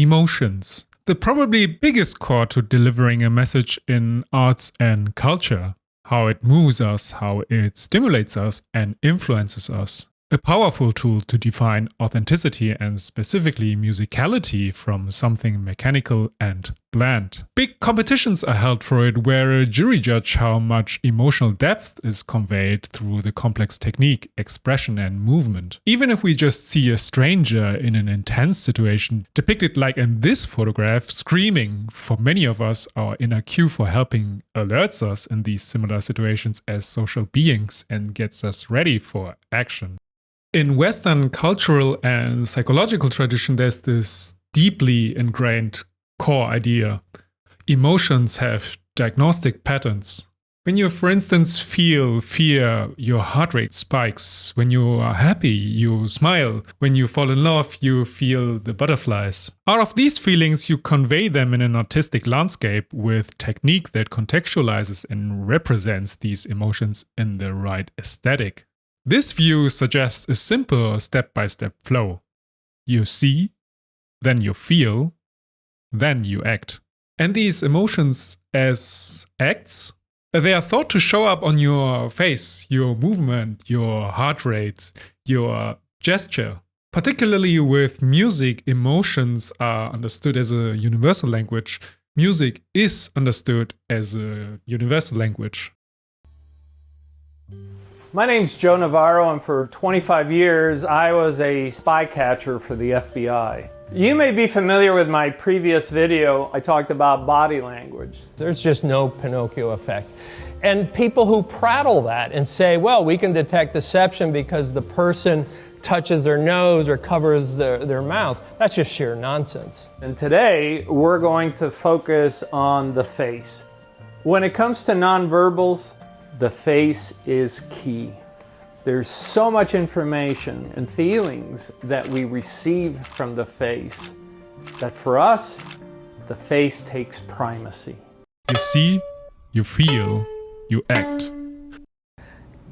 emotions. The probably biggest core to delivering a message in arts and culture. How it moves us, how it stimulates us and influences us. A powerful tool to define authenticity and specifically musicality from something mechanical and bland. Big competitions are held for it where a jury judge how much emotional depth is conveyed through the complex technique, expression and movement. Even if we just see a stranger in an intense situation depicted like in this photograph screaming, for many of us our inner cue for helping alerts us in these similar situations as social beings and gets us ready for action. In Western cultural and psychological tradition, there's this deeply ingrained core idea. Emotions have diagnostic patterns. When you, for instance, feel fear, your heart rate spikes. When you are happy, you smile. When you fall in love, you feel the butterflies. Out of these feelings, you convey them in an artistic landscape with technique that contextualizes and represents these emotions in the right aesthetic. This view suggests a simple step-by-step flow. You see, then you feel, then you act. And these emotions as acts, they are thought to show up on your face, your movement, your heart rate, your gesture. Particularly with music, emotions are understood as a universal language. Music is understood as a universal language. My name's Joe Navarro, and for 25 years I was a spy catcher for the FBI. You may be familiar with my previous video. I talked about body language. There's just no Pinocchio effect. And people who prattle that and say, well, we can detect deception because the person touches their nose or covers their mouth, that's just sheer nonsense. And today we're going to focus on the face. When it comes to nonverbals, the face is key. There's so much information and feelings that we receive from the face that for us, the face takes primacy. You see, you feel, you act.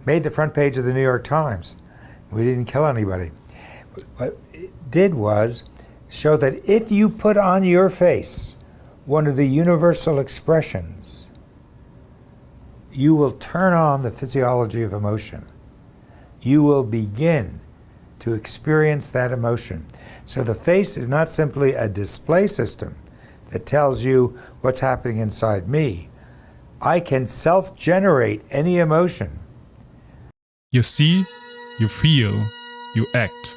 Made the front page of the New York Times. We didn't kill anybody. What it did was show that if you put on your face one of the universal expressions, you will turn on the physiology of emotion. You will begin to experience that emotion. So the face is not simply a display system that tells you what's happening inside me. I can self-generate any emotion. You see, you feel, you act.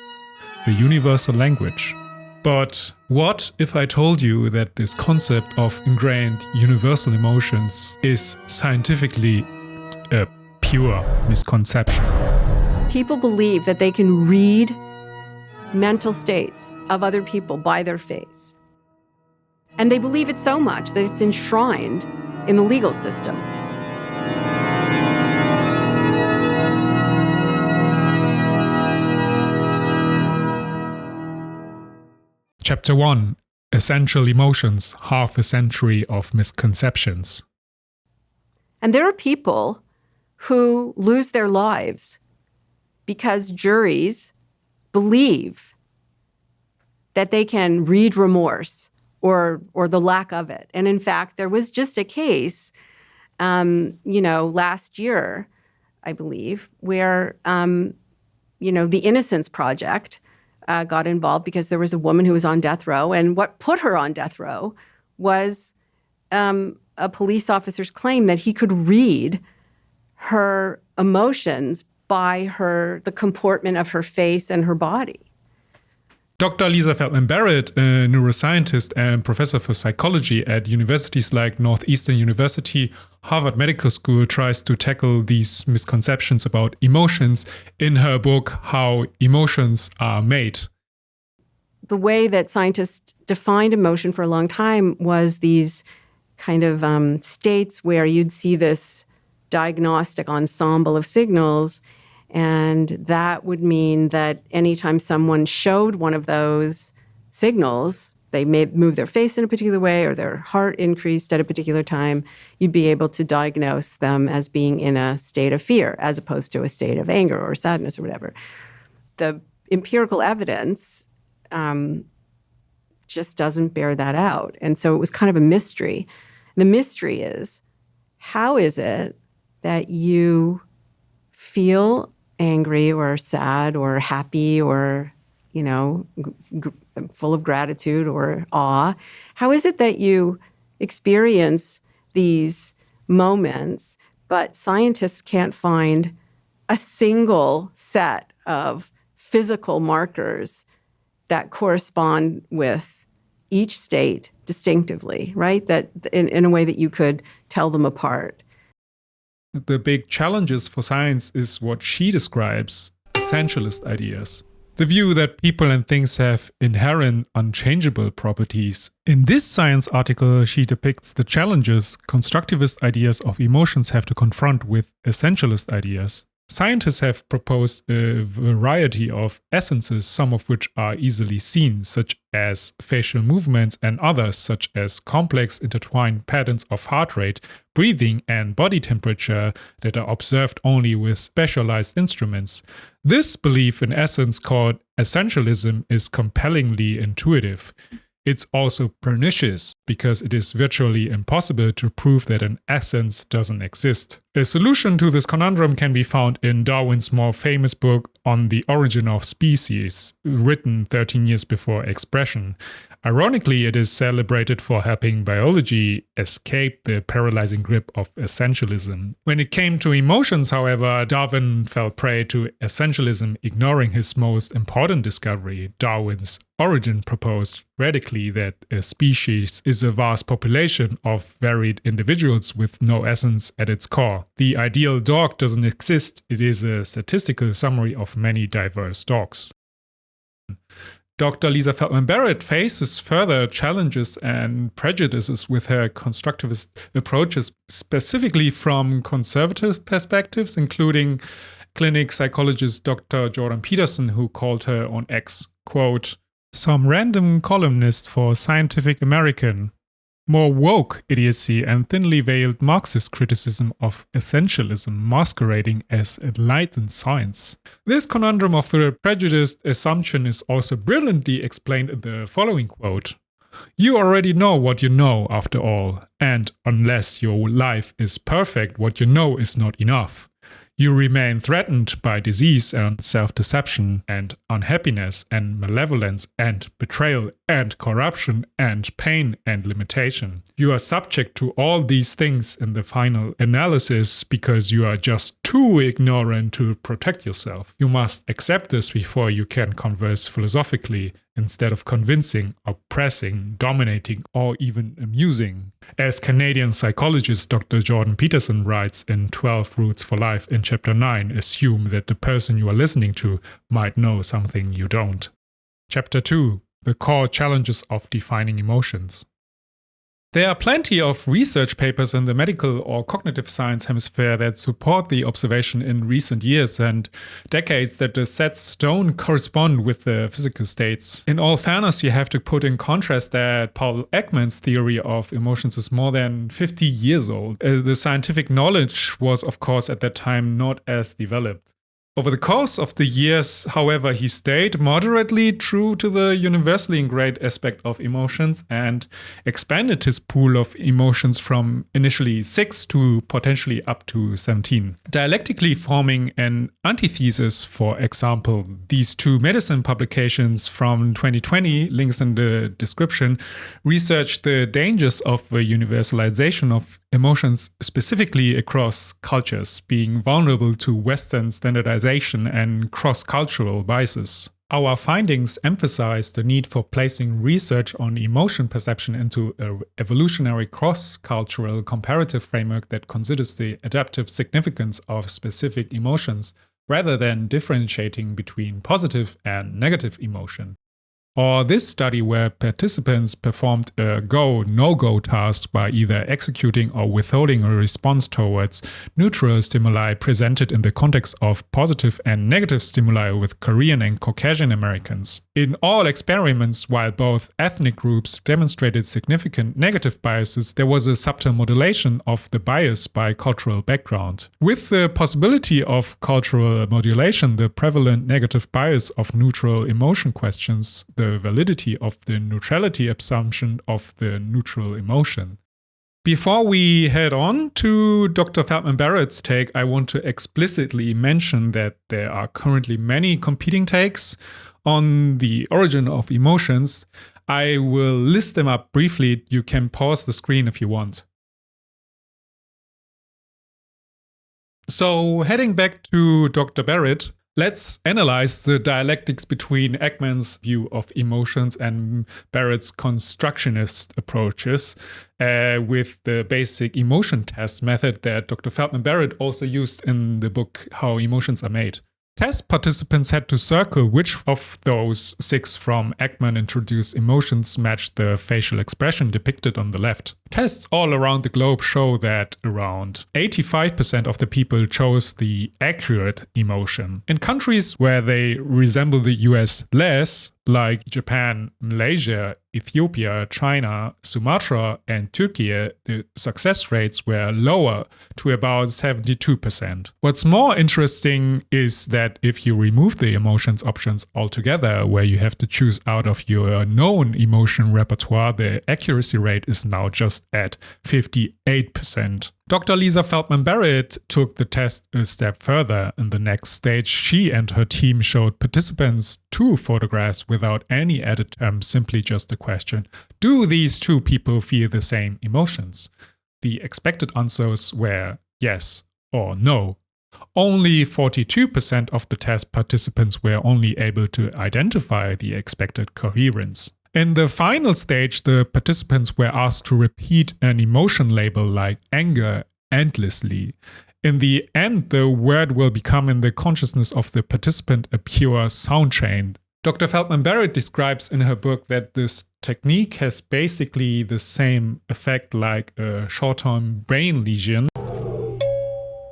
The universal language. But what if I told you that this concept of ingrained universal emotions is scientifically a pure misconception? People believe that they can read mental states of other people by their face. And they believe it so much that it's enshrined in the legal system. Chapter 1. Essential Emotions, Half a Century of Misconceptions. And there are people who lose their lives because juries believe that they can read remorse or the lack of it. And in fact, there was just a case, last year, I believe, where, the Innocence Project got involved because there was a woman who was on death row, and what put her on death row was a police officer's claim that he could read her emotions by the comportment of her face and her body. Dr. Lisa Feldman Barrett, a neuroscientist and professor for psychology at universities like Northeastern University, Harvard Medical School, tries to tackle these misconceptions about emotions in her book, How Emotions Are Made. The way that scientists defined emotion for a long time was these kind of states where you'd see this diagnostic ensemble of signals. And that would mean that anytime someone showed one of those signals, they may move their face in a particular way or their heart increased at a particular time, you'd be able to diagnose them as being in a state of fear as opposed to a state of anger or sadness or whatever. The empirical evidence just doesn't bear that out. And so it was kind of a mystery. The mystery is, how is it that you feel angry or sad or happy or, full of gratitude or awe? How is it that you experience these moments, but scientists can't find a single set of physical markers that correspond with each state distinctively, right? That in a way that you could tell them apart. The big challenges for science is what she describes essentialist ideas. The view that people and things have inherent, unchangeable properties. In this science article, she depicts the challenges constructivist ideas of emotions have to confront with essentialist ideas. Scientists have proposed a variety of essences, some of which are easily seen, such as facial movements, and others, such as complex intertwined patterns of heart rate, breathing, and body temperature that are observed only with specialized instruments. This belief in essence, called essentialism, is compellingly intuitive. It's also pernicious because it is virtually impossible to prove that an essence doesn't exist. A solution to this conundrum can be found in Darwin's more famous book On the Origin of Species, written 13 years before Expression. Ironically, it is celebrated for helping biology escape the paralyzing grip of essentialism. When it came to emotions, however, Darwin fell prey to essentialism, ignoring his most important discovery. Darwin's Origin proposed radically that a species is a vast population of varied individuals with no essence at its core. The ideal dog doesn't exist, it is a statistical summary of many diverse dogs. Dr. Lisa Feldman Barrett faces further challenges and prejudices with her constructivist approaches, specifically from conservative perspectives, including clinic psychologist Dr. Jordan Peterson, who called her on X, quote, "some random columnist for Scientific American. More woke idiocy and thinly veiled Marxist criticism of essentialism masquerading as enlightened science." This conundrum of the prejudiced assumption is also brilliantly explained in the following quote. "You already know what you know, after all, and unless your life is perfect, what you know is not enough. You remain threatened by disease and self-deception and unhappiness and malevolence and betrayal and corruption and pain and limitation. You are subject to all these things in the final analysis because you are just too ignorant to protect yourself. You must accept this before you can converse philosophically instead of convincing, oppressing, dominating, or even amusing." As Canadian psychologist Dr. Jordan Peterson writes in 12 Roots for Life in Chapter 9, assume that the person you are listening to might know something you don't. Chapter 2. The core challenges of defining emotions. There are plenty of research papers in the medical or cognitive science hemisphere that support the observation in recent years and decades that the sets don't correspond with the physical states. In all fairness, you have to put in contrast that Paul Ekman's theory of emotions is more than 50 years old. The scientific knowledge was, of course, at that time not as developed. Over the course of the years, however, he stayed moderately true to the universally ingrained aspect of emotions and expanded his pool of emotions from initially 6 to potentially up to 17. Dialectically forming an antithesis, for example, these two medicine publications from 2020, links in the description, researched the dangers of the universalization of emotions specifically across cultures, being vulnerable to Western standardization and cross-cultural biases. Our findings emphasize the need for placing research on emotion perception into an evolutionary cross-cultural comparative framework that considers the adaptive significance of specific emotions rather than differentiating between positive and negative emotion. Or this study where participants performed a go, no-go task by either executing or withholding a response towards neutral stimuli presented in the context of positive and negative stimuli with Korean and Caucasian Americans. In all experiments, while both ethnic groups demonstrated significant negative biases, there was a subtle modulation of the bias by cultural background. With the possibility of cultural modulation, the prevalent negative bias of neutral emotion questions, the validity of the neutrality assumption of the neutral emotion. Before we head on to Dr. Feldman Barrett's take, I want to explicitly mention that there are currently many competing takes on the origin of emotions. I will list them up briefly. You can pause the screen if you want. So, heading back to Dr. Barrett, let's analyze the dialectics between Ekman's view of emotions and Barrett's constructionist approaches with the basic emotion test method that Dr. Feldman Barrett also used in the book How Emotions Are Made. Test participants had to circle which of those 6 from Ekman introduced emotions matched the facial expression depicted on the left. Tests all around the globe show that around 85% of the people chose the accurate emotion. In countries where they resemble the US less, like Japan, Malaysia, Ethiopia, China, Sumatra, and Turkey, the success rates were lower to about 72%. What's more interesting is that if you remove the emotions options altogether, where you have to choose out of your known emotion repertoire, the accuracy rate is now just at 58%. Dr. Lisa Feldman Barrett took the test a step further. In the next stage, she and her team showed participants 2 photographs without any added terms, simply just the question, do these 2 people feel the same emotions? The expected answers were yes or no. Only 42% of the test participants were only able to identify the expected coherence. In the final stage, the participants were asked to repeat an emotion label like anger endlessly. In the end, the word will become in the consciousness of the participant a pure sound chain. Dr. Feldman Barrett describes in her book that this technique has basically the same effect like a short-term brain lesion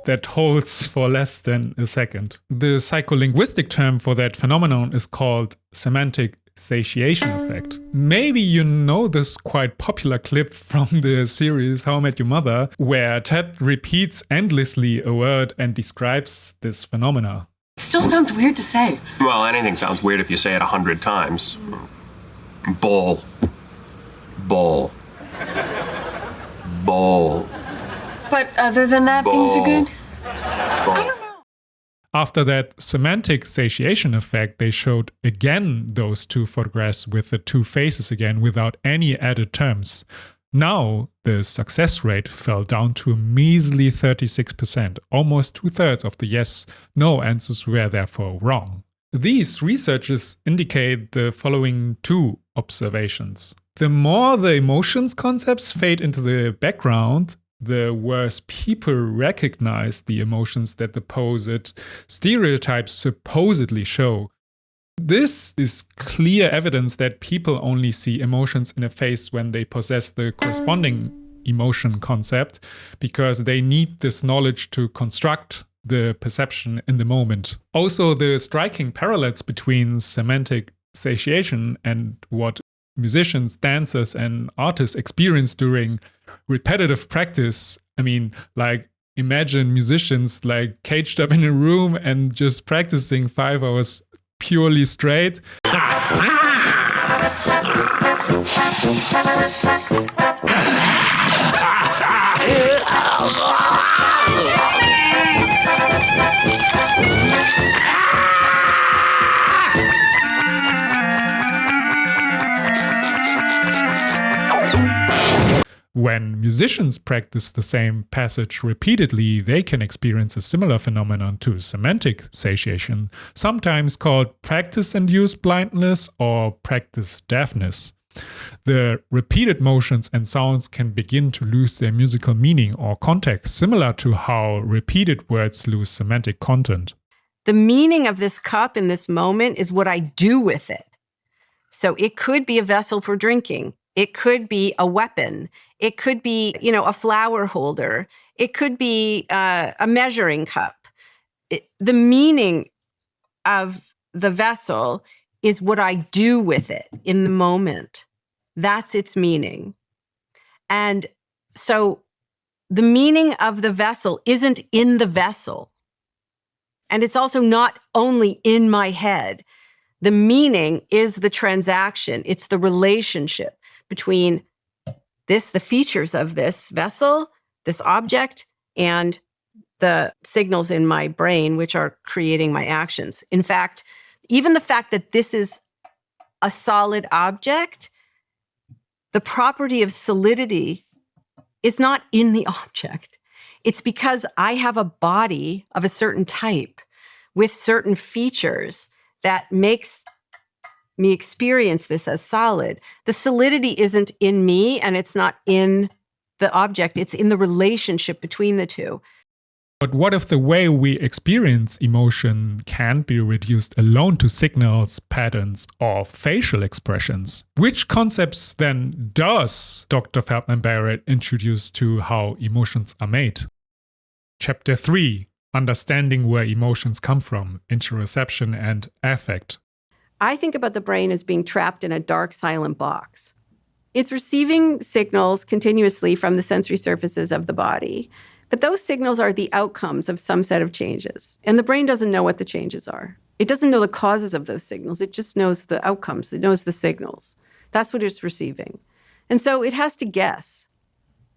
that holds for less than a second. The psycholinguistic term for that phenomenon is called semantic satiation effect. Maybe you know this quite popular clip from the series How I Met Your Mother, where Ted repeats endlessly a word and describes this phenomena. It still sounds weird to say. Well, anything sounds weird if you say it 100 times. Bowl. Bowl. Bowl. But other than that, things are good? Bowl. After that semantic satiation effect, they showed again those 2 photographs with the 2 faces again without any added terms. Now, the success rate fell down to a measly 36%. Almost 2/3 of the yes-no answers were therefore wrong. These researchers indicate the following 2 observations. The more the emotions concepts fade into the background, the worse people recognize the emotions that the supposed stereotypes supposedly show. This is clear evidence that people only see emotions in a face when they possess the corresponding emotion concept, because they need this knowledge to construct the perception in the moment. Also, the striking parallels between semantic satiation and what musicians, dancers, and artists experience during repetitive practice. I mean, like, imagine musicians like caged up in a room and just practicing 5 hours purely straight. When musicians practice the same passage repeatedly, they can experience a similar phenomenon to semantic satiation, sometimes called practice-induced blindness or practice deafness. The repeated motions and sounds can begin to lose their musical meaning or context, similar to how repeated words lose semantic content. The meaning of this cup in this moment is what I do with it. So it could be a vessel for drinking. It could be a weapon. It could be, a flower holder. It could be a measuring cup. The meaning of the vessel is what I do with it in the moment. That's its meaning. And so the meaning of the vessel isn't in the vessel. And it's also not only in my head. The meaning is the transaction. It's the relationship between the features of this vessel, this object, and the signals in my brain, which are creating my actions. In fact, even the fact that this is a solid object, the property of solidity is not in the object. It's because I have a body of a certain type with certain features that makes me experience this as solid. The solidity isn't in me and it's not in the object. It's in the relationship between the two. But what if the way we experience emotion can't be reduced alone to signals, patterns, or facial expressions? Which concepts then does Dr. Feldman Barrett introduce to how emotions are made? Chapter 3: Understanding where emotions come from, interoception and affect. I think about the brain as being trapped in a dark, silent box. It's receiving signals continuously from the sensory surfaces of the body. But those signals are the outcomes of some set of changes. And the brain doesn't know what the changes are. It doesn't know the causes of those signals. It just knows the outcomes. It knows the signals. That's what it's receiving. And so it has to guess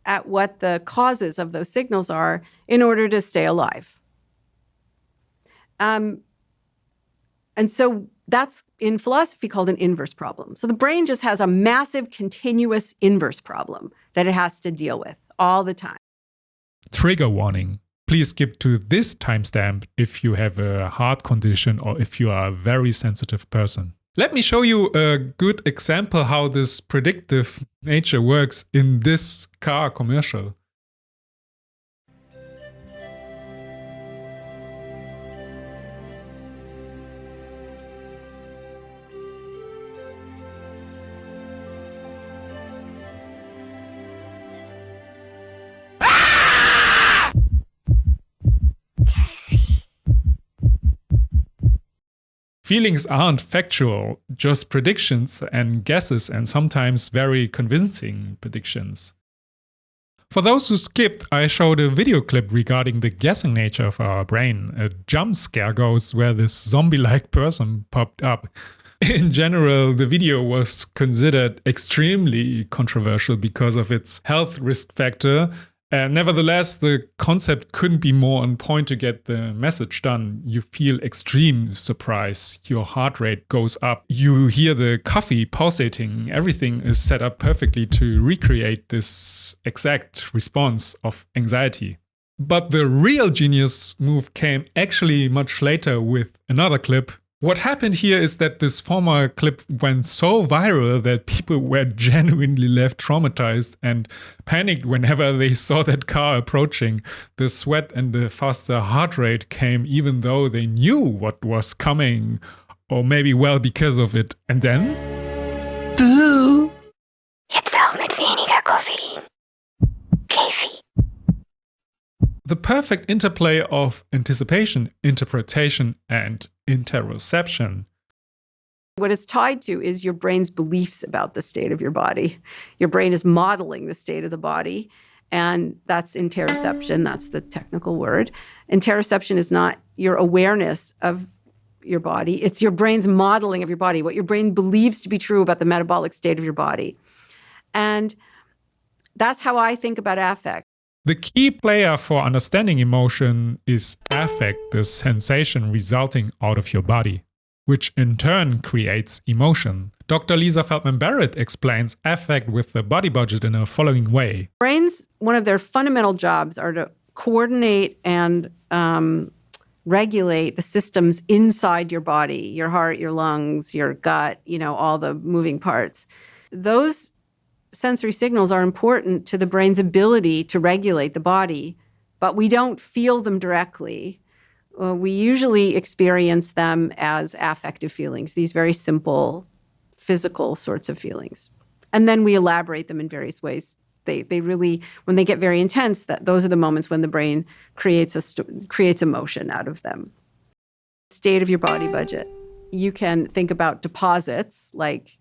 at what the causes of those signals are in order to stay alive. And so that's in philosophy called an inverse problem. So the brain just has a massive continuous inverse problem that it has to deal with all the time. Trigger warning. Please skip to this timestamp if you have a heart condition or if you are a very sensitive person. Let me show you a good example how this predictive nature works in this car commercial. Feelings aren't factual, just predictions and guesses, and sometimes very convincing predictions. For those who skipped, I showed a video clip regarding the guessing nature of our brain. A jump scare goes where this zombie-like person popped up. In general, the video was considered extremely controversial because of its health risk factor. Nevertheless, the concept couldn't be more on point to get the message done. You feel extreme surprise, your heart rate goes up, you hear the coffee pulsating, everything is set up perfectly to recreate this exact response of anxiety. But the real genius move came actually much later with another clip. What happened here is that this former clip went so viral that people were genuinely left traumatized and panicked whenever they saw that car approaching. The sweat and the faster heart rate came even though they knew what was coming, or maybe well because of it. And then... Boo! Jetzt auch mit weniger Koffein. Kaffee. The perfect interplay of anticipation, interpretation, and interoception. What it's tied to is your brain's beliefs about the state of your body. Your brain is modeling the state of the body, and that's interoception. That's the technical word. Interoception is not your awareness of your body. It's your brain's modeling of your body, what your brain believes to be true about the metabolic state of your body. And that's how I think about affect. The key player for understanding emotion is affect, the sensation resulting out of your body, which in turn creates emotion. Dr. Lisa Feldman Barrett explains affect with the body budget in the following way. Brains, one of their fundamental jobs are to coordinate and regulate the systems inside your body, your heart, your lungs, your gut, all the moving parts. Those sensory signals are important to the brain's ability to regulate the body, but we don't feel them directly. We usually experience them as affective feelings, these very simple physical sorts of feelings. And then we elaborate them in various ways. They really, when they get very intense, those are the moments when the brain creates emotion out of them. State of your body budget. You can think about deposits like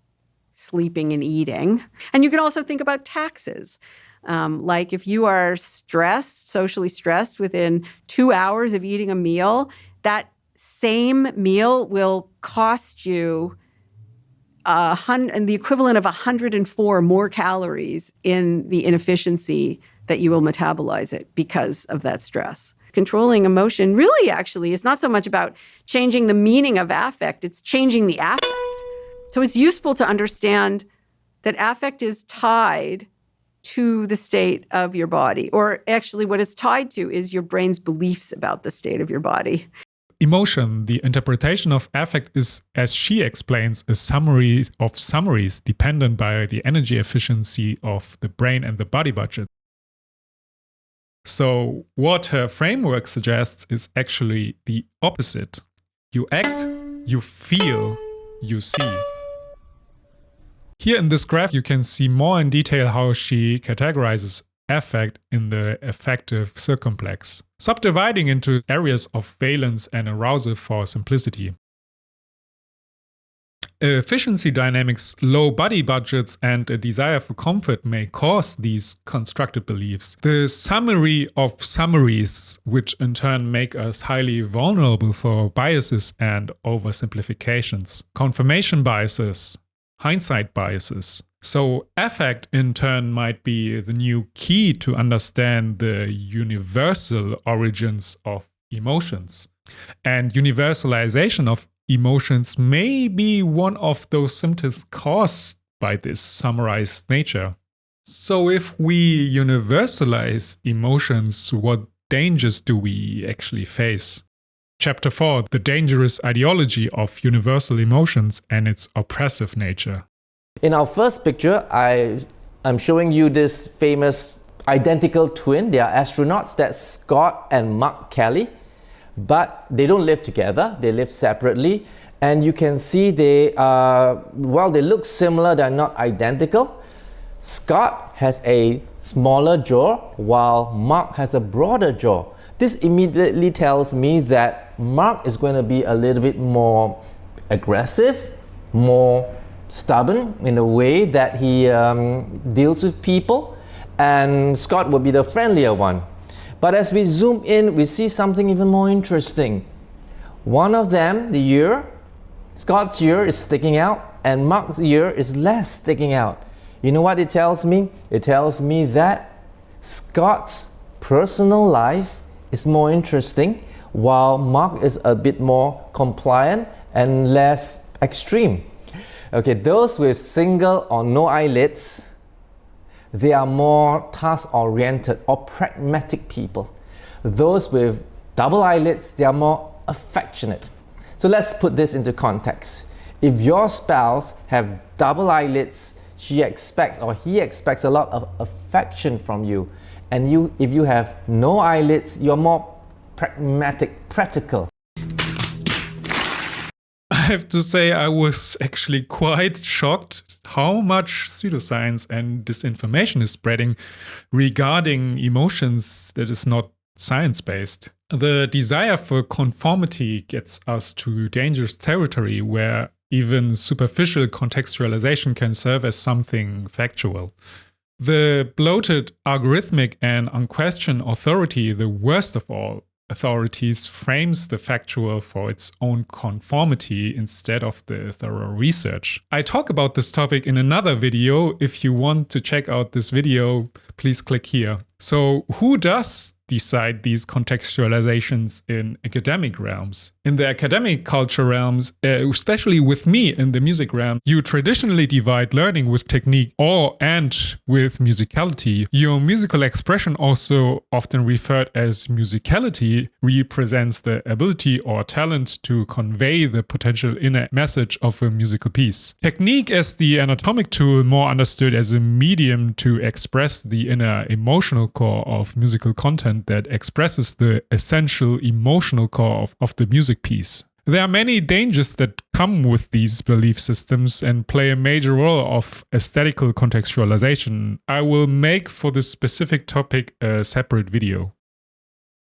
sleeping and eating. And you can also think about taxes. Like if you are stressed, socially stressed within 2 hours of eating a meal, that same meal will cost you the equivalent of 104 more calories in the inefficiency that you will metabolize it because of that stress. Controlling emotion really actually is not so much about changing the meaning of affect, it's changing the affect. So it's useful to understand that affect is tied to the state of your body, or actually what it's tied to is your brain's beliefs about the state of your body. Emotion, the interpretation of affect, is, as she explains, a summary of summaries dependent by the energy efficiency of the brain and the body budget. So what her framework suggests is actually the opposite. You act, you feel, you see. Here in this graph, you can see more in detail how she categorizes affect in the affective circumplex, subdividing into areas of valence and arousal for simplicity. Efficiency dynamics, low body budgets, and a desire for comfort may cause these constructed beliefs. The summary of summaries, which in turn make us highly vulnerable for biases and oversimplifications. Confirmation biases, hindsight biases. So affect in turn might be the new key to understand the universal origins of emotions. And universalization of emotions may be one of those symptoms caused by this summarized nature. So if we universalize emotions, what dangers do we actually face? Chapter 4, The Dangerous Ideology of Universal Emotions and its Oppressive Nature. In our first picture, I'm showing you this famous identical twin. They are astronauts, that's Scott and Mark Kelly, but they don't live together, they live separately. And you can see they look similar, they're not identical. Scott has a smaller jaw while Mark has a broader jaw. This immediately tells me that Mark is going to be a little bit more aggressive, more stubborn in the way that he deals with people, and Scott will be the friendlier one. But as we zoom in, we see something even more interesting. One of them, the ear, Scott's ear is sticking out and Mark's ear is less sticking out. You know what it tells me? It tells me that Scott's personal life is more interesting while Mark is a bit more compliant and less extreme. Okay, those with single or no eyelids, they are more task-oriented or pragmatic people. Those with double eyelids, they are more affectionate. So let's put this into context. If your spouse have double eyelids, she expects or he expects a lot of affection from you. And if you have no eyelids, you're more pragmatic, practical. I have to say I was actually quite shocked how much pseudoscience and disinformation is spreading regarding emotions that is not science-based. The desire for conformity gets us to dangerous territory where even superficial contextualization can serve as something factual. The bloated, algorithmic, and unquestioned authority, the worst of all authorities, frames the factual for its own conformity instead of the thorough research. I talk about this topic in another video. If you want to check out this video, please click here. So who does decide these contextualizations in academic realms? In the academic culture realms, especially with me in the music realm, you traditionally divide learning with technique and with musicality. Your musical expression, also often referred as musicality, represents the ability or talent to convey the potential inner message of a musical piece. Technique as the anatomic tool, more understood as a medium to express the inner emotional core of musical content that expresses the essential emotional core of the music piece. There are many dangers that come with these belief systems and play a major role of aesthetical contextualization. I will make for this specific topic a separate video.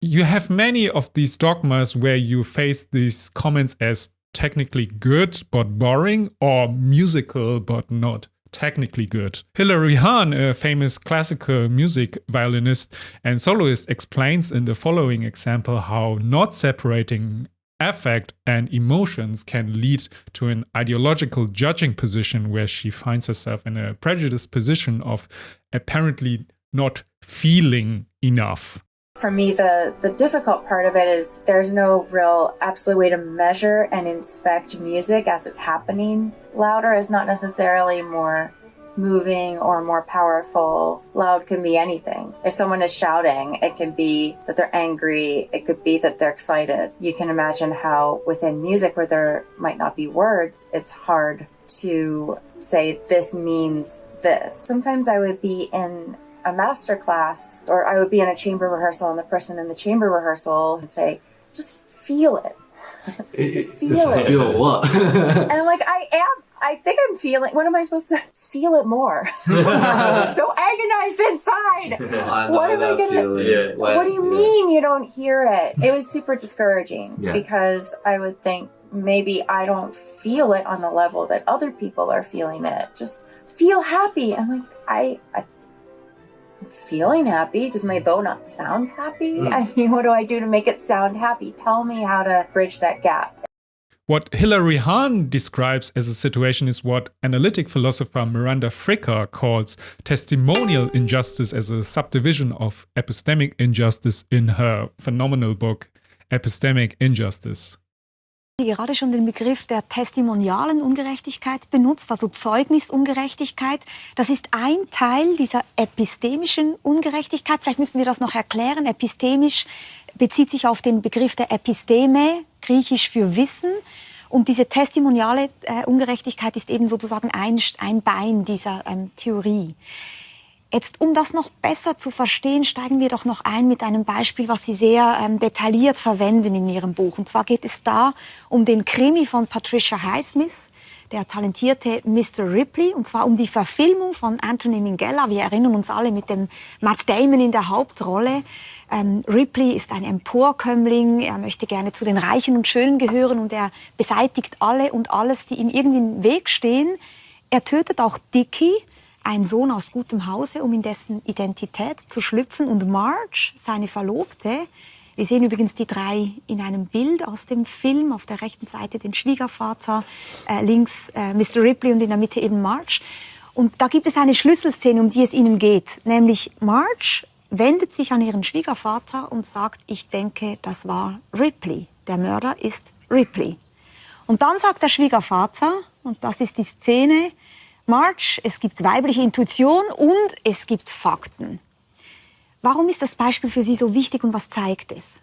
You have many of these dogmas where you face these comments as technically good but boring, or musical but not technically good. Hilary Hahn, a famous classical music violinist and soloist, explains in the following example how not separating affect and emotions can lead to an ideological judging position where she finds herself in a prejudiced position of apparently not feeling enough. For me, the difficult part of it is there's no real absolute way to measure and inspect music as it's happening. Louder is not necessarily more moving or more powerful. Loud can be anything. If someone is shouting, it can be that they're angry. It could be that they're excited. You can imagine how within music where there might not be words, it's hard to say this means this. Sometimes I would be in a master class or I would be in a chamber rehearsal and the person in the chamber rehearsal would say, just feel it. Just feel it. Feel what? And I'm like, I think I'm feeling, what am I supposed to feel it more? I'm so agonized inside. What am I going to, what do you mean you don't hear it? It was super discouraging because I would think maybe I don't feel it on the level that other people are feeling it. Just feel happy. I'm like, I'm feeling happy. Does my bow not sound happy? I mean, what do I do to make it sound happy? Tell me how to bridge that gap. What Hilary Hahn describes as a situation is what analytic philosopher Miranda Fricker calls testimonial injustice as a subdivision of epistemic injustice in her phenomenal book Epistemic Injustice. Gerade schon den Begriff der testimonialen Ungerechtigkeit benutzt, also Zeugnisungerechtigkeit. Das ist ein Teil dieser epistemischen Ungerechtigkeit. Vielleicht müssen wir das noch erklären. Epistemisch bezieht sich auf den Begriff der Episteme, griechisch für Wissen. Und diese testimoniale Ungerechtigkeit ist eben sozusagen ein Bein dieser Theorie. Jetzt, um das noch besser zu verstehen, steigen wir doch noch ein mit einem Beispiel, was Sie sehr detailliert verwenden in Ihrem Buch. Und zwar geht es da um den Krimi von Patricia Highsmith, der talentierte Mr. Ripley, und zwar um die Verfilmung von Anthony Minghella. Wir erinnern uns alle mit dem Matt Damon in der Hauptrolle. Ripley ist ein Emporkömmling, er möchte gerne zu den Reichen und Schönen gehören und er beseitigt alle und alles, die ihm irgendwie im Weg stehen. Er tötet auch Dickie, ein Sohn aus gutem Hause, um in dessen Identität zu schlüpfen. Und Marge, seine Verlobte, wir sehen übrigens die drei in einem Bild aus dem Film, auf der rechten Seite den Schwiegervater, links Mr. Ripley und in der Mitte eben Marge. Und da gibt es eine Schlüsselszene, um die es ihnen geht, nämlich Marge wendet sich an ihren Schwiegervater und sagt, ich denke, das war Ripley. Der Mörder ist Ripley. Und dann sagt der Schwiegervater, und das ist die Szene, Marge, es gibt weibliche Intuition und es gibt Fakten. Warum ist das Beispiel für Sie so wichtig und was zeigt es?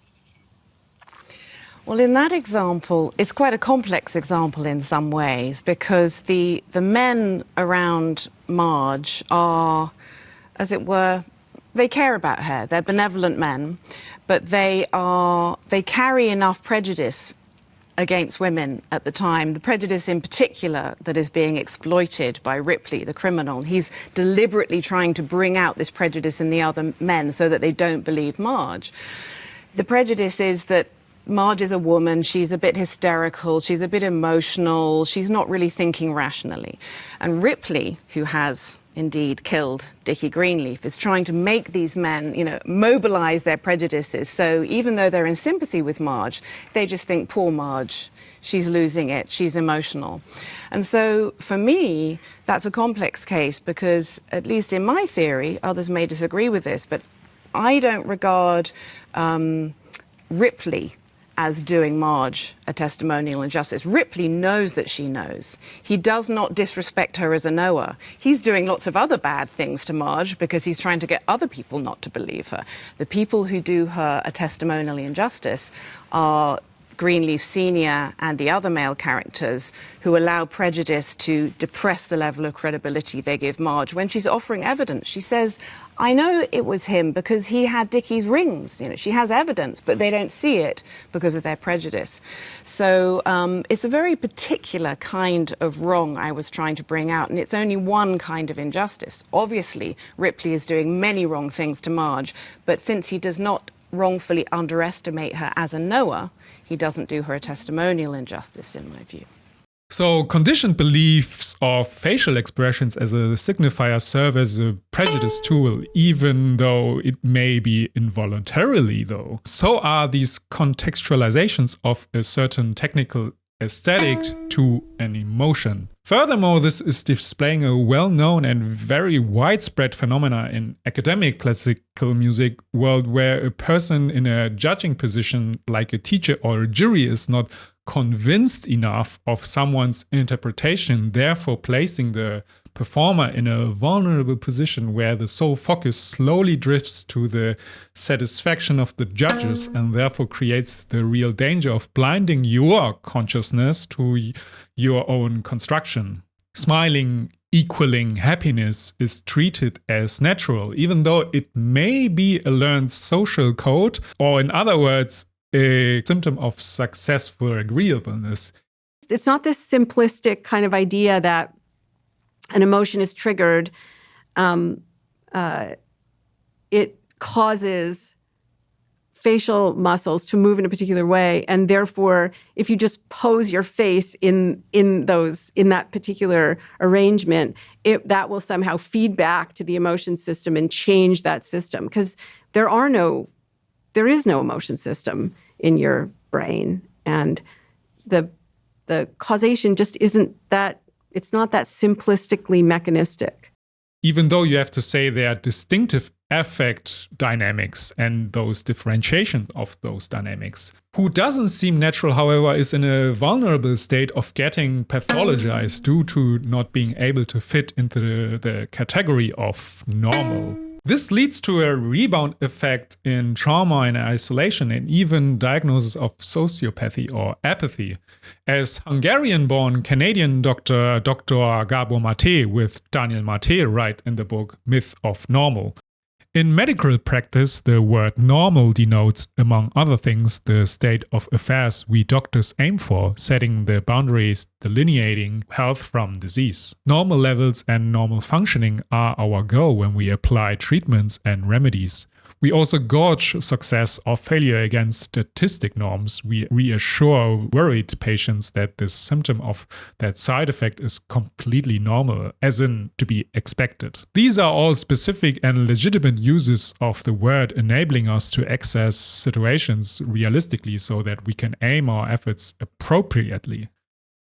Well, in that example, it's quite a complex example in some ways because the men around Marge are, as it were, they care about her. They're benevolent men, but they carry enough prejudice against women at the time, the prejudice in particular that is being exploited by Ripley, the criminal. He's deliberately trying to bring out this prejudice in the other men so that they don't believe Marge. The prejudice is that Marge is a woman, she's a bit hysterical, she's a bit emotional, she's not really thinking rationally. And Ripley, who has indeed killed Dickie Greenleaf, is trying to make these men, mobilise their prejudices. So even though they're in sympathy with Marge, they just think, poor Marge, she's losing it, she's emotional. And so for me, that's a complex case because, at least in my theory, others may disagree with this, but I don't regard Ripley as doing Marge a testimonial injustice. Ripley knows that she knows. He does not disrespect her as a knower. He's doing lots of other bad things to Marge because he's trying to get other people not to believe her. The people who do her a testimonial injustice are Greenleaf Sr. and the other male characters who allow prejudice to depress the level of credibility they give Marge. When she's offering evidence, she says, I know it was him because he had Dickie's rings. She has evidence, but they don't see it because of their prejudice. So it's a very particular kind of wrong I was trying to bring out, and it's only one kind of injustice. Obviously, Ripley is doing many wrong things to Marge, but since he does not wrongfully underestimate her as a knower, he doesn't do her a testimonial injustice, in my view. So conditioned beliefs of facial expressions as a signifier serve as a prejudice tool, even though it may be involuntarily, though. So are these contextualizations of a certain technical aesthetic to an emotion. Furthermore, this is displaying a well-known and very widespread phenomena in academic classical music world, where a person in a judging position, like a teacher or a jury, is not convinced enough of someone's interpretation, therefore placing the performer in a vulnerable position where the sole focus slowly drifts to the satisfaction of the judges and therefore creates the real danger of blinding your consciousness to your own construction. Smiling, equaling happiness is treated as natural, even though it may be a learned social code, or in other words, a symptom of successful agreeableness. It's not this simplistic kind of idea that an emotion is triggered. It causes facial muscles to move in a particular way, and therefore, if you just pose your face in that particular arrangement, that will somehow feed back to the emotion system and change that system, because there is no emotion system in your brain, and the causation just isn't that. It's not that simplistically mechanistic. Even though you have to say there are distinctive affect dynamics and those differentiations of those dynamics. Who doesn't seem natural, however, is in a vulnerable state of getting pathologized due to not being able to fit into the category of normal. This leads to a rebound effect in trauma and isolation, and even diagnosis of sociopathy or apathy. As Hungarian-born Canadian Dr. Gabor Maté with Daniel Maté write in the book Myth of Normal. In medical practice, the word normal denotes, among other things, the state of affairs we doctors aim for, setting the boundaries delineating health from disease. Normal levels and normal functioning are our goal when we apply treatments and remedies. We also gauge success or failure against statistic norms. We reassure worried patients that this symptom of that side effect is completely normal, as in to be expected. These are all specific and legitimate uses of the word, enabling us to access situations realistically so that we can aim our efforts appropriately.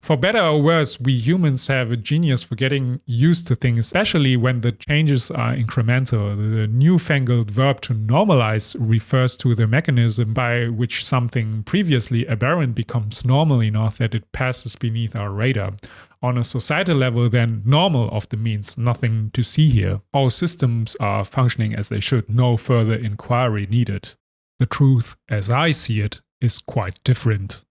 For better or worse, we humans have a genius for getting used to things, especially when the changes are incremental. The newfangled verb to normalize refers to the mechanism by which something previously aberrant becomes normal enough that it passes beneath our radar. On a societal level, then, normal often means nothing to see here. All systems are functioning as they should, no further inquiry needed. The truth, as I see it, is quite different.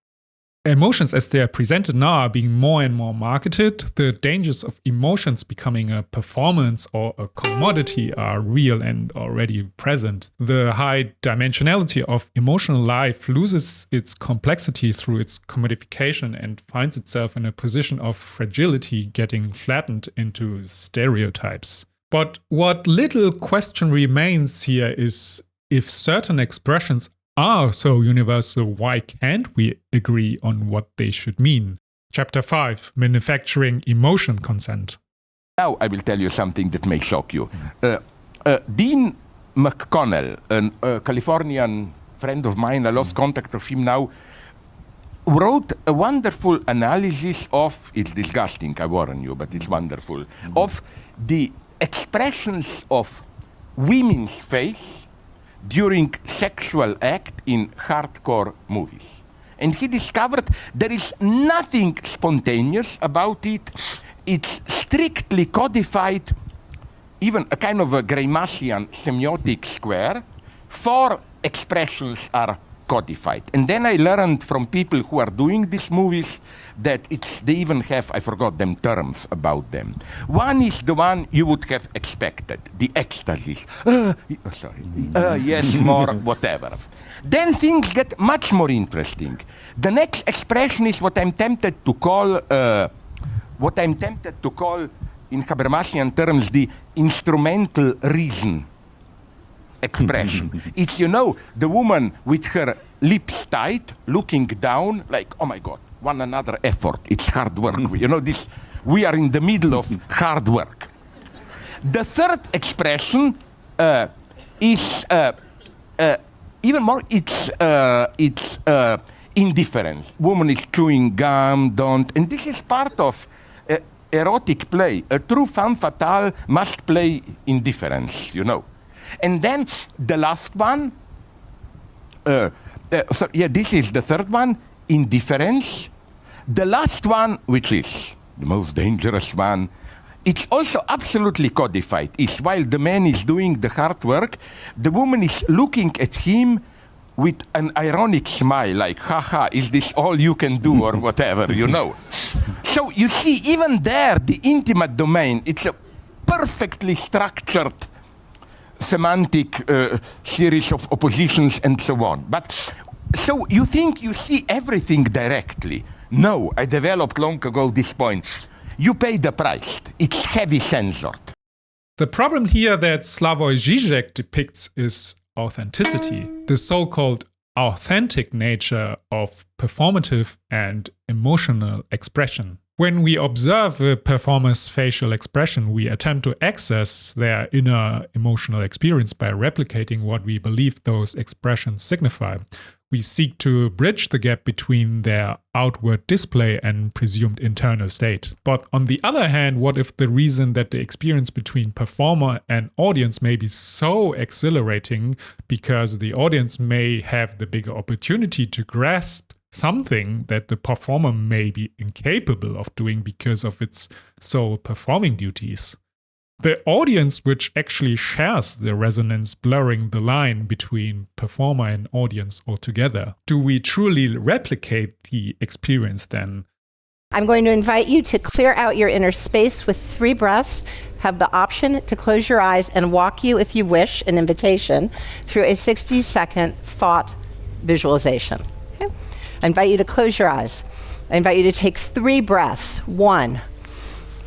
Emotions as they are presented now are being more and more marketed. The dangers of emotions becoming a performance or a commodity are real and already present. The high dimensionality of emotional life loses its complexity through its commodification and finds itself in a position of fragility, getting flattened into stereotypes. But what little question remains here is, if certain expressions are so universal, why can't we agree on what they should mean? Chapter 5, Manufacturing Emotion Consent. Now I will tell you something that may shock you. Dean McConnell, a Californian friend of mine, I lost contact of him now, wrote a wonderful analysis of, it's disgusting, I warn you, but it's wonderful, of the expressions of women's face during sexual act in hardcore movies. And he discovered there is nothing spontaneous about it. It's strictly codified, even a kind of a Greimassian semiotic square. 4 expressions are codified. And then I learned from people who are doing these movies that they even have, I forgot them, terms about them. One is the one you would have expected, the ecstasies. Yes, more, whatever. Then things get much more interesting. The next expression is what I'm tempted to call in Habermasian terms the instrumental reason expression. It's, the woman with her lips tight, looking down, like, oh my God, one another effort. It's hard work. You know, we are in the middle of hard work. The third expression is even more, it's indifference. Woman is chewing gum, don't, and this is part of erotic play. A true femme fatale must play indifference, you know. And then the last one, this is the third one, indifference. The last one, which is the most dangerous one, it's also absolutely codified, is while the man is doing the hard work, the woman is looking at him with an ironic smile, like, haha, is this all you can do, or whatever, you know. So you see, even there, the intimate domain, it's a perfectly structured semantic series of oppositions and so on. But so you think you see everything directly. No, I developed long ago this point. You pay the price. It's heavy censored. The problem here that Slavoj Žižek depicts is authenticity, the so-called authentic nature of performative and emotional expression. When we observe a performer's facial expression, we attempt to access their inner emotional experience by replicating what we believe those expressions signify. We seek to bridge the gap between their outward display and presumed internal state. But on the other hand, what if the reason that the experience between performer and audience may be so exhilarating because the audience may have the bigger opportunity to grasp something that the performer may be incapable of doing because of its sole performing duties? The audience which actually shares the resonance, blurring the line between performer and audience altogether. Do we truly replicate the experience then? I'm going to invite you to clear out your inner space with 3 breaths. Have the option to close your eyes and walk you, if you wish, an invitation through a 60-second thought visualization. Okay? I invite you to close your eyes. I invite you to take 3 breaths. 1,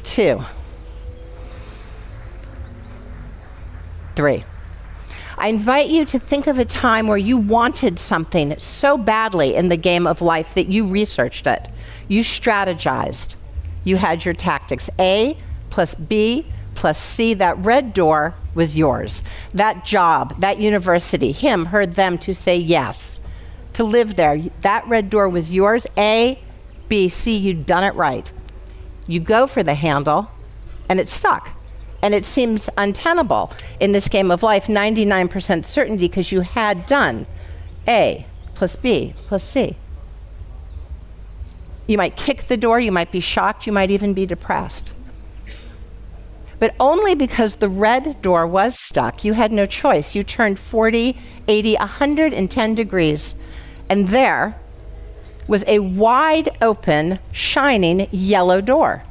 2, 3. I invite you to think of a time where you wanted something so badly in the game of life that you researched it. You strategized. You had your tactics. A plus B plus C, that red door was yours. That job, that university, him, her, them, to say yes, to live there. That red door was yours. A, B, C, you'd done it right. You go for the handle and it's stuck. And it seems untenable in this game of life, 99% certainty, because you had done A plus B plus C. You might kick the door, you might be shocked, you might even be depressed. But only because the red door was stuck, you had no choice. You turned 40, 80, 110 degrees, and there was a wide open, shining yellow door.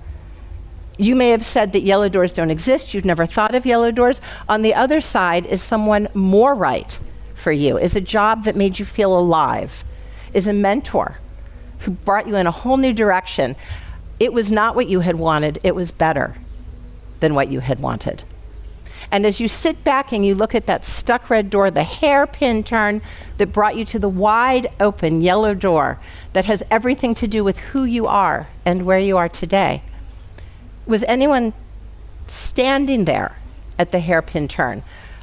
You may have said that yellow doors don't exist. You've never thought of yellow doors. On the other side is someone more right for you, is a job that made you feel alive, is a mentor who brought you in a whole new direction. It was not what you had wanted. It was better than what you had wanted. And as you sit back and you look at that stuck red door, the hairpin turn that brought you to the wide open yellow door that has everything to do with who you are and where you are today, was anyone standing there at the hairpin turn?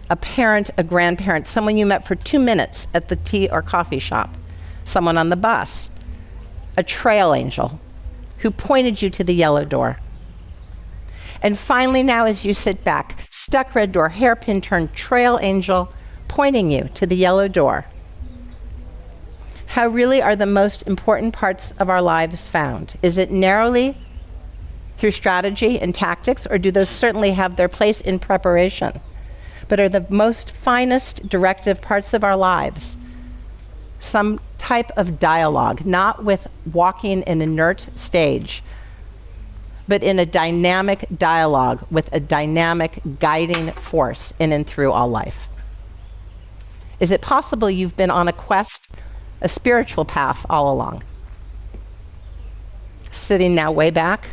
A parent, a grandparent, someone you met for 2 minutes at the tea or coffee shop, someone on the bus, a trail angel who pointed you to the yellow door. And finally now, as you sit back, stuck red door, hairpin turn, trail angel pointing you to the yellow door. How really are the most important parts of our lives found? Is it narrowly through strategy and tactics, or do those certainly have their place in preparation? But are the most finest directive parts of our lives some type of dialogue, not with walking an inert stage, but in a dynamic dialogue with a dynamic guiding force in and through all life? Is it possible you've been on a quest, a spiritual path all along? Sitting now way back,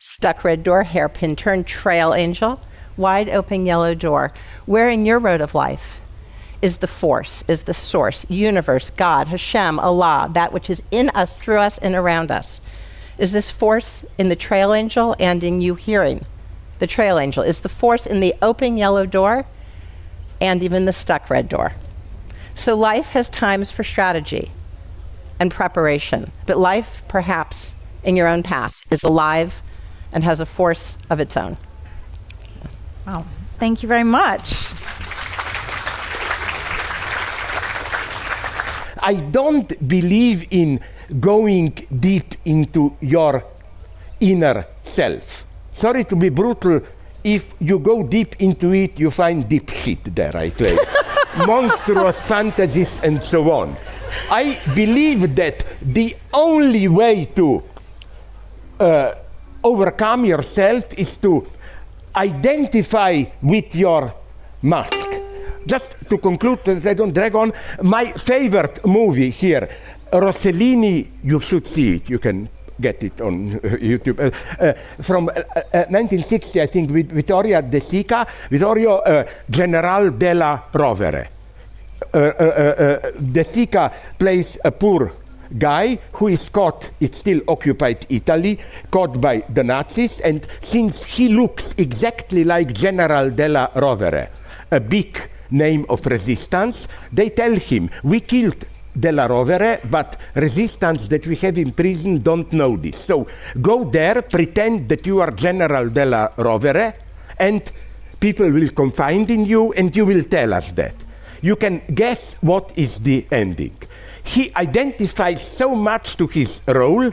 stuck red door, hairpin turn, trail angel, wide open yellow door. Where in your road of life is the force, is the source, universe, God, Hashem, Allah, that which is in us, through us, and around us. Is this force in the trail angel and in you hearing the trail angel? Is the force in the open yellow door and even the stuck red door? So life has times for strategy and preparation, but life, perhaps, in your own path, is alive and has a force of its own. Wow, thank you very much. I don't believe in going deep into your inner self. Sorry to be brutal, if you go deep into it, you find deep shit there, I tell you. Monstrous fantasies and so on. I believe that the only way to overcome yourself is to identify with your mask. Just to conclude, that I don't drag on, my favorite movie here, Rossellini, you should see it, you can get it on YouTube, from 1960, I think, with Vittorio De Sica, General della Rovere. De Sica plays a poor guy who is caught, it's still occupied Italy, caught by the Nazis, and since he looks exactly like General della Rovere, a big name of resistance, they tell him, we killed della Rovere, but resistance that we have in prison don't know this. So go there, pretend that you are General della Rovere, and people will confide in you, and you will tell us that. You can guess what is the ending. He identifies so much to his role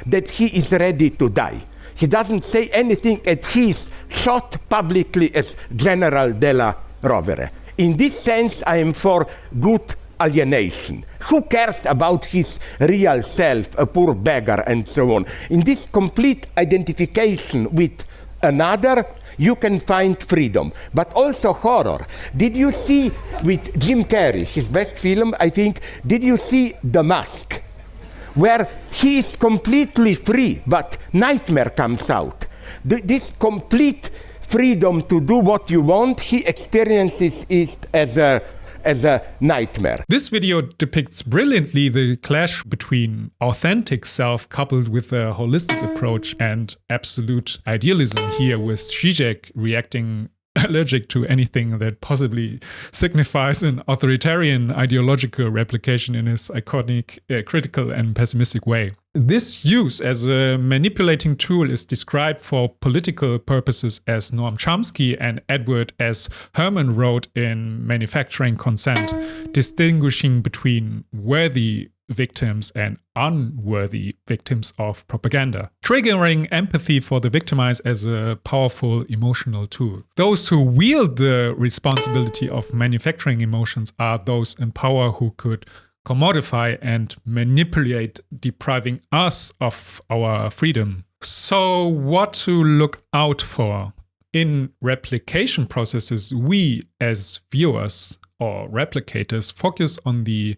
that he is ready to die. He doesn't say anything, and he is shot publicly as General della Rovere. In this sense, I am for good alienation. Who cares about his real self, a poor beggar, and so on? In this complete identification with another, you can find freedom, but also horror. Did you see with Jim Carrey, his best film, I think, did you see The Mask? Where he is completely free, but nightmare comes out. This complete freedom to do what you want, he experiences it as a nightmare. This video depicts brilliantly the clash between authentic self coupled with a holistic approach and absolute idealism, here with Zizek reacting allergic to anything that possibly signifies an authoritarian ideological replication in his iconic, critical and pessimistic way. This use as a manipulating tool is described for political purposes as Noam Chomsky and Edward S. Herman wrote in Manufacturing Consent, distinguishing between worthy victims and unworthy victims of propaganda, triggering empathy for the victimized as a powerful emotional tool. Those who wield the responsibility of manufacturing emotions are those in power who could commodify and manipulate, depriving us of our freedom. So what to look out for? In replication processes, we as viewers or replicators focus on the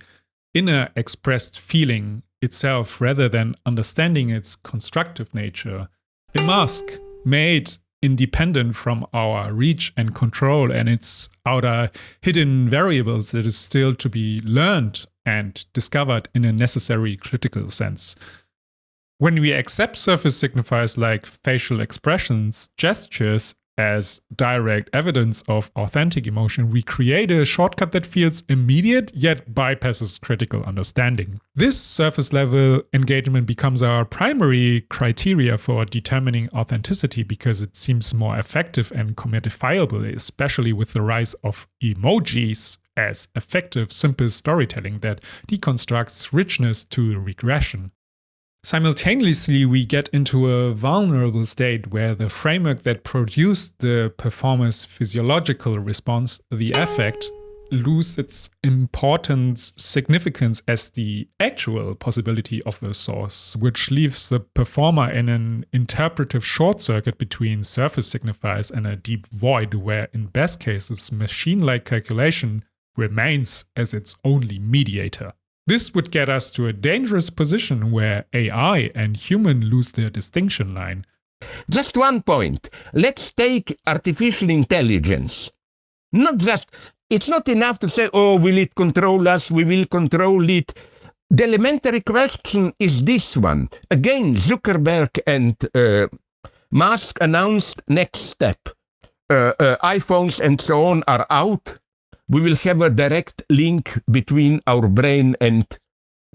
inner expressed feeling itself rather than understanding its constructive nature. A mask made independent from our reach and control and its outer hidden variables that is still to be learned and discovered in a necessary critical sense. When we accept surface signifiers like facial expressions, gestures, as direct evidence of authentic emotion, we create a shortcut that feels immediate yet bypasses critical understanding. This surface level engagement becomes our primary criteria for determining authenticity because it seems more effective and commodifiable, especially with the rise of emojis as effective, simple storytelling that deconstructs richness to regression. Simultaneously, we get into a vulnerable state where the framework that produced the performer's physiological response, the affect, lose its importance, significance as the actual possibility of a source, which leaves the performer in an interpretive short circuit between surface signifiers and a deep void where, in best cases, machine-like calculation remains as its only mediator. This would get us to a dangerous position where AI and human lose their distinction line. Just one point. Let's take artificial intelligence. Not just It's not enough to say, oh, will it control us? We will control it. The elementary question is this one. Again, Zuckerberg and Musk announced next step. iPhones and so on are out. We will have a direct link between our brain and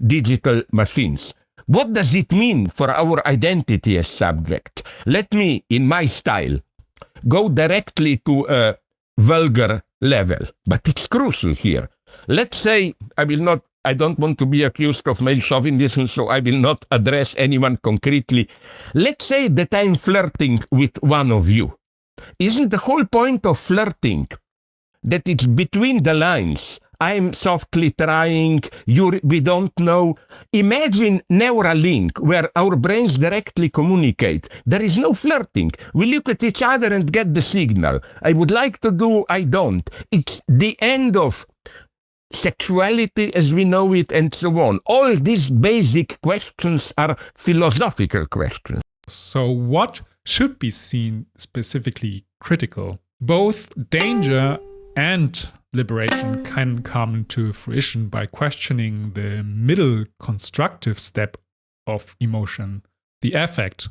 digital machines. What does it mean for our identity as subject? Let me, in my style, go directly to a vulgar level, but it's crucial here. Let's say I don't want to be accused of male chauvinism, so I will not address anyone concretely. Let's say that I'm flirting with one of you. Isn't the whole point of flirting that it's between the lines? I'm softly trying, we don't know. Imagine Neuralink, where our brains directly communicate. There is no flirting. We look at each other and get the signal. I would like to do, I don't. It's the end of sexuality as we know it, and so on. All these basic questions are philosophical questions. So what should be seen specifically critical? Both danger and liberation can come to fruition by questioning the middle constructive step of emotion, the affect.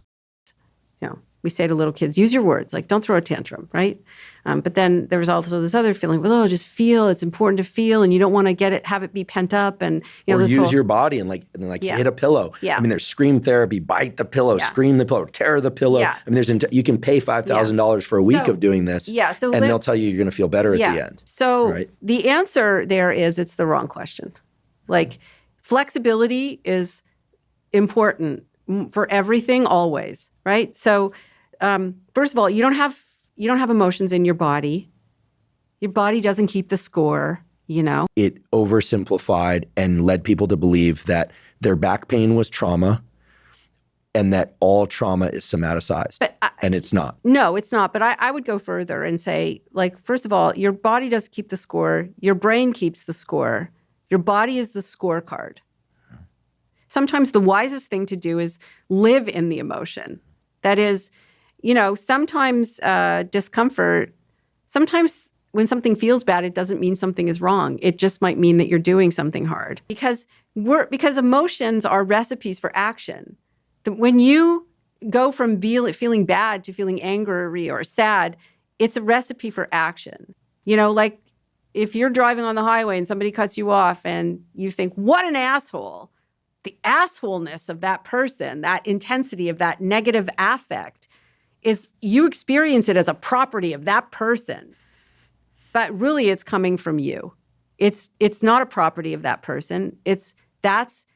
You know, we say to little kids, use your words, like don't throw a tantrum, right? But then there's also this other feeling, well, just feel, it's important to feel, and you don't want to have it be pent up, and you know, or this use your body and hit a pillow. Yeah. I mean, there's scream therapy, bite the pillow, scream the pillow, tear the pillow. Yeah. I mean, you can pay $5,000 for a week of doing this, and they'll tell you you're going to feel better at the end. So the answer there is it's the wrong question. Like flexibility is important for everything always, right? So first of all, you don't have emotions in your body. Your body doesn't keep the score, you know. It oversimplified and led people to believe that their back pain was trauma and that all trauma is somaticized. And it's not. No, it's not. But I would go further and say, like, first of all, your body does keep the score. Your brain keeps the score. Your body is the scorecard. Sometimes the wisest thing to do is live in the emotion. That is, you know, sometimes discomfort, sometimes when something feels bad, it doesn't mean something is wrong. It just might mean that you're doing something hard. Because emotions are recipes for action. When you go from feeling bad to feeling angry or sad, it's a recipe for action. You know, like if you're driving on the highway and somebody cuts you off and you think, what an asshole, the assholeness of that person, that intensity of that negative affect is you experience it as a property of that person. But really it's coming from you. It's not a property of that person. That's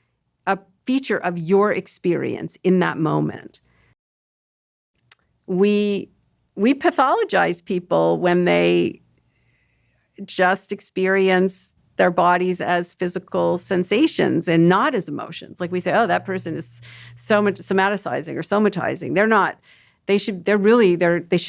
a feature of your experience in that moment. We pathologize people when they just experience their bodies as physical sensations and not as emotions. Like we say, oh, that person is so much somaticizing or somatizing. They're not. They should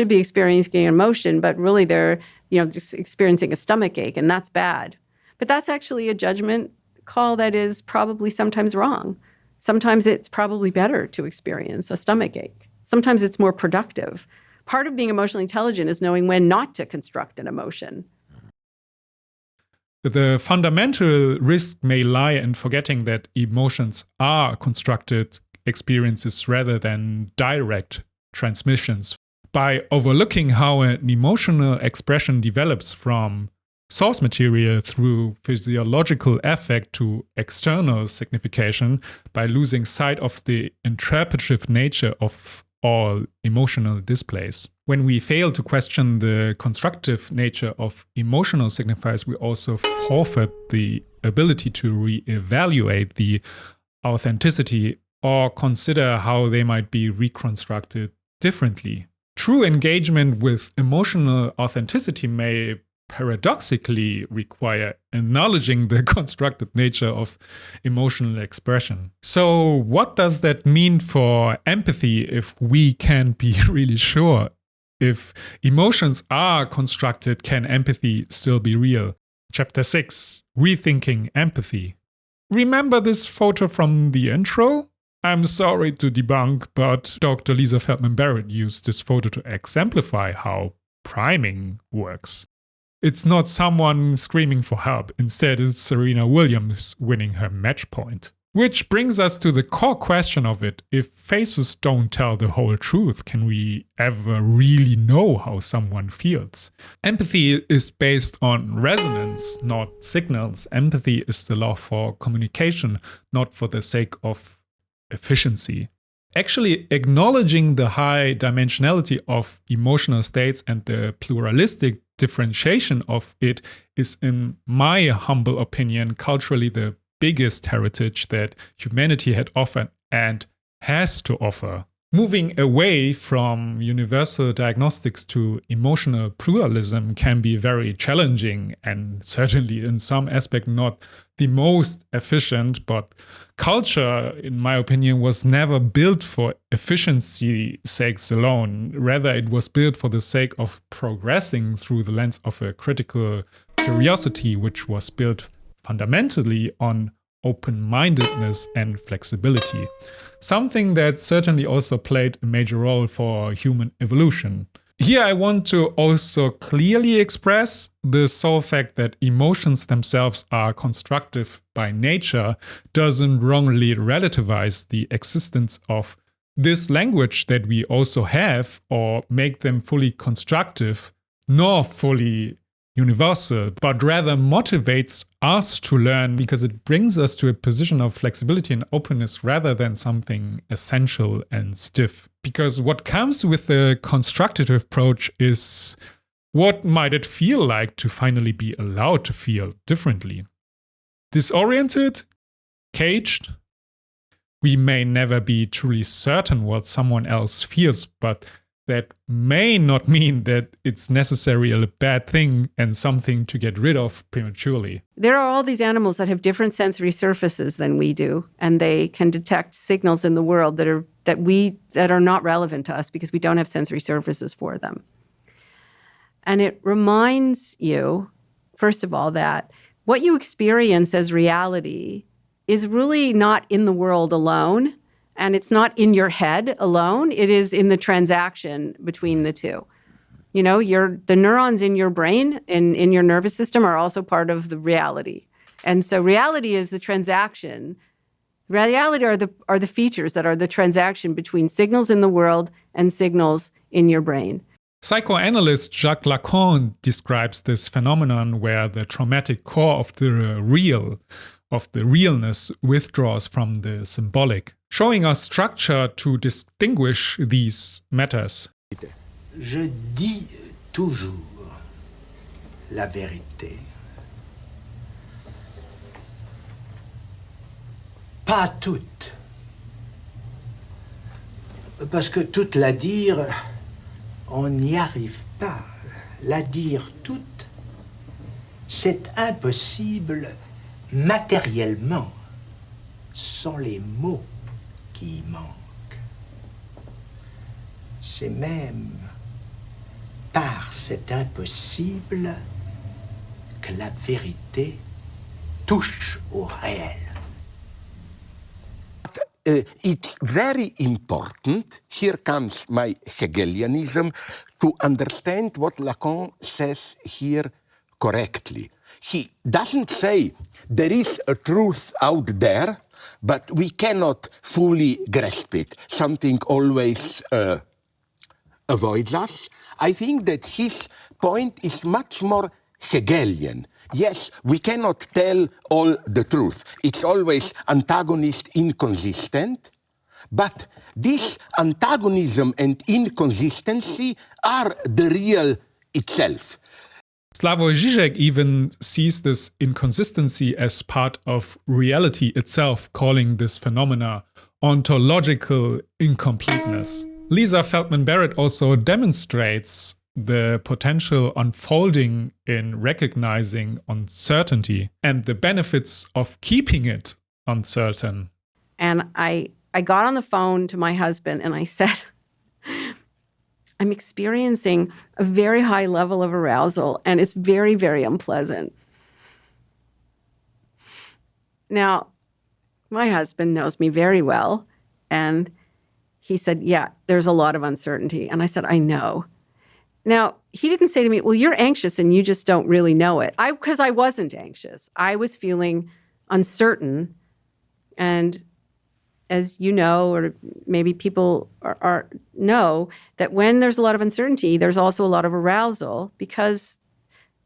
be experiencing emotion, but really they're, you know, just experiencing a stomach ache, and that's bad. But that's actually a judgment call that is probably sometimes wrong. Sometimes it's probably better to experience a stomach ache. Sometimes it's more productive. Part of being emotionally intelligent is knowing when not to construct an emotion. The fundamental risk may lie in forgetting that emotions are constructed experiences rather than direct transmissions. By overlooking how an emotional expression develops from source material through physiological affect to external signification, by losing sight of the interpretive nature of all emotional displays. When we fail to question the constructive nature of emotional signifiers, we also forfeit the ability to reevaluate the authenticity or consider how they might be reconstructed differently. True engagement with emotional authenticity may paradoxically require acknowledging the constructed nature of emotional expression. So what does that mean for empathy if we can't be really sure? If emotions are constructed, can empathy still be real? Chapter 6, Rethinking Empathy. Remember this photo from the intro? I'm sorry to debunk, but Dr. Lisa Feldman Barrett used this photo to exemplify how priming works. It's not someone screaming for help. Instead, it's Serena Williams winning her match point. Which brings us to the core question of it. If faces don't tell the whole truth, can we ever really know how someone feels? Empathy is based on resonance, not signals. Empathy is the law for communication, not for the sake of efficiency. Actually, acknowledging the high dimensionality of emotional states and the pluralistic differentiation of it is, in my humble opinion, culturally the biggest heritage that humanity had offered and has to offer. Moving away from universal diagnostics to emotional pluralism can be very challenging and certainly in some aspect not the most efficient, but culture, in my opinion, was never built for efficiency sakes alone. Rather, it was built for the sake of progressing through the lens of a critical curiosity, which was built fundamentally on open-mindedness and flexibility. Something that certainly also played a major role for human evolution. Here I want to also clearly express the sole fact that emotions themselves are constructive by nature doesn't wrongly relativize the existence of this language that we also have or make them fully constructive nor fully universal, but rather motivates us to learn because it brings us to a position of flexibility and openness rather than something essential and stiff. Because what comes with the constructive approach is what might it feel like to finally be allowed to feel differently? Disoriented? Caged? We may never be truly certain what someone else feels, but that may not mean that it's necessarily a bad thing and something to get rid of prematurely. There are all these animals that have different sensory surfaces than we do, and they can detect signals in the world that are not relevant to us because we don't have sensory surfaces for them. And it reminds you, first of all, that what you experience as reality is really not in the world alone. And it's not in your head alone. It is in the transaction between the two. You know, the neurons in your brain and in your nervous system are also part of the reality. And so reality is the transaction. Reality are the features that are the transaction between signals in the world and signals in your brain. Psychoanalyst Jacques Lacan describes this phenomenon where the traumatic core of the realness withdraws from the symbolic, showing us structure to distinguish these matters. Je dis toujours la vérité. Pas toute. Parce que toute la dire, on n'y arrive pas. La dire toute, c'est impossible matériellement, sont les mots qui y manquent. C'est même par cet impossible que la vérité touche au réel. It's very important, here comes my Hegelianism, to understand what Lacan says here correctly. He doesn't say there is a truth out there, but we cannot fully grasp it. Something always avoids us. I think that his point is much more Hegelian. Yes, we cannot tell all the truth. It's always antagonist, inconsistent. But this antagonism and inconsistency are the real itself. Slavoj Žižek even sees this inconsistency as part of reality itself, calling this phenomena ontological incompleteness. Lisa Feldman Barrett also demonstrates the potential unfolding in recognizing uncertainty and the benefits of keeping it uncertain. And I got on the phone to my husband and I said, I'm experiencing a very high level of arousal and it's very, very unpleasant. Now, my husband knows me very well and he said, yeah, there's a lot of uncertainty. And I said, I know. Now, he didn't say to me, well, you're anxious and you just don't really know it. Because I wasn't anxious. I was feeling uncertain. And as you know, or maybe people know, that when there's a lot of uncertainty, there's also a lot of arousal because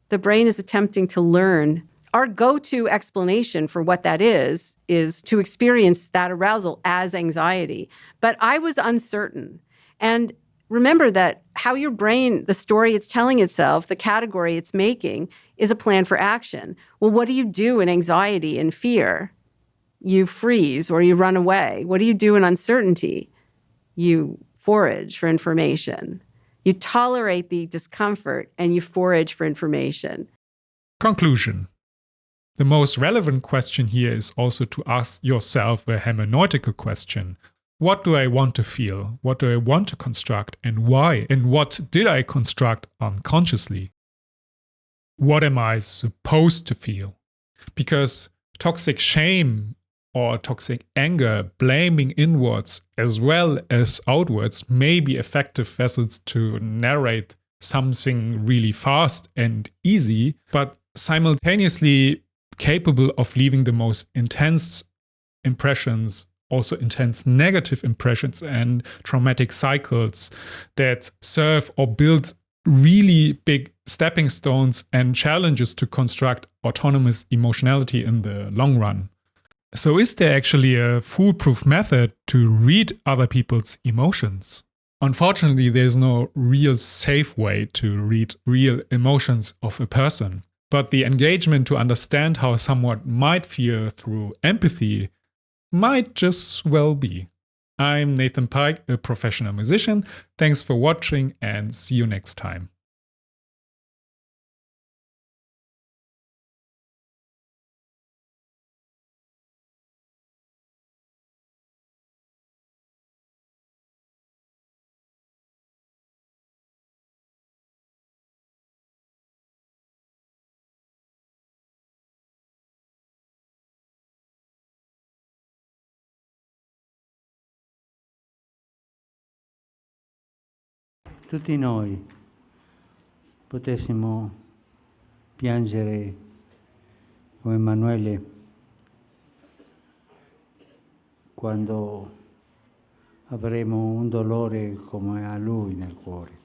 the brain is attempting to learn. Our go-to explanation for what that is to experience that arousal as anxiety. But I was uncertain. And remember that how your brain, the story it's telling itself, the category it's making, is a plan for action. Well, what do you do in anxiety and fear? You freeze or you run away. What do you do in uncertainty? You forage for information. You tolerate the discomfort and you forage for information. Conclusion. The most relevant question here is also to ask yourself a hermeneutical question. What do I want to feel? What do I want to construct and why? And what did I construct unconsciously? What am I supposed to feel? Because toxic shame or toxic anger, blaming inwards as well as outwards, may be effective vessels to narrate something really fast and easy, but simultaneously capable of leaving the most intense impressions, also intense negative impressions and traumatic cycles that serve or build really big stepping stones and challenges to construct autonomous emotionality in the long run. So is there actually a foolproof method to read other people's emotions? Unfortunately, there's no real safe way to read real emotions of a person. But the engagement to understand how someone might feel through empathy might just well be. I'm Nathan Pike, a professional musician. Thanks for watching and see you next time. Tutti noi potessimo piangere come Emanuele quando avremo un dolore come a lui nel cuore.